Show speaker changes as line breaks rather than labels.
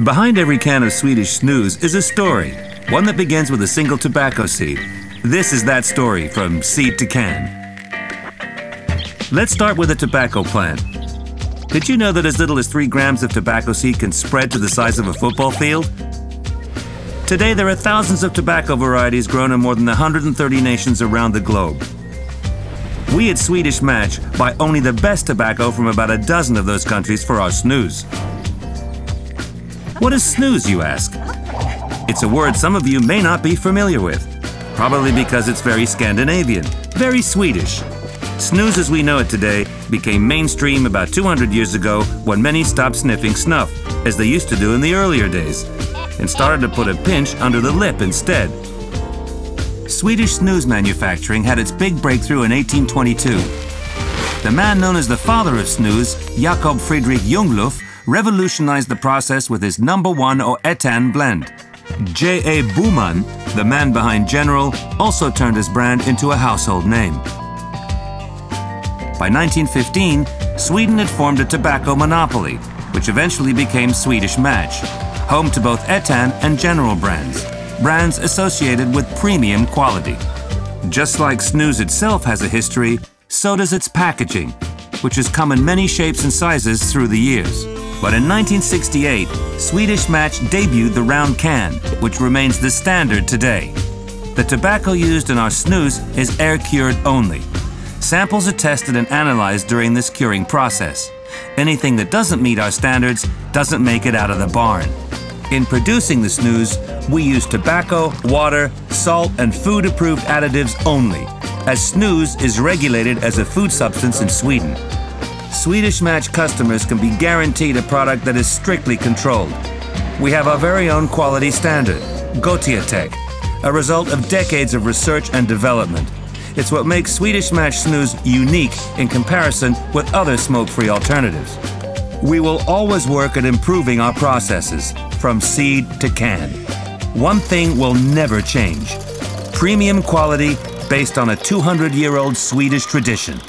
Behind every can of Swedish snus is a story, one that begins with a single tobacco seed. This is that story from seed to can. Let's start with a tobacco plant. Did you know that as little as 3 grams of tobacco seed can spread to the size of a football field? Today there are thousands of tobacco varieties grown in more than 130 nations around the globe. We at Swedish Match buy only the best tobacco from about a dozen of those countries for our snus. What is snus, you ask? It's a word some of you may not be familiar with, probably because it's very Scandinavian, very Swedish. Snus as we know it today became mainstream about 200 years ago when many stopped sniffing snuff, as they used to do in the earlier days, and started to put a pinch under the lip instead. Swedish snus manufacturing had its big breakthrough in 1822. The man known as the father of snus, Jacob Fredrik Junglöf, revolutionized the process with his #1 or etan blend. J.A. Weman, the man behind General, also turned his brand into a household name. By 1915, Sweden had formed a tobacco monopoly, which eventually became Swedish Match, home to both etan and General brands, brands associated with premium quality. Just like snus itself has a history, so does its packaging, which has come in many shapes and sizes through the years. But in 1968, Swedish Match debuted the round can, which remains the standard today. The tobacco used in our snus is air-cured only. Samples are tested and analyzed during this curing process. Anything that doesn't meet our standards doesn't make it out of the barn. In producing the snus, we use tobacco, water, salt, and food-approved additives only, as snus is regulated as a food substance in Sweden. Swedish Match customers can be guaranteed a product that is strictly controlled. We have our very own quality standard, Gotiatech, a result of decades of research and development. It's what makes Swedish Match snus unique in comparison with other smoke-free alternatives. We will always work at improving our processes, from seed to can. One thing will never change: premium quality based on a 200-year-old Swedish tradition.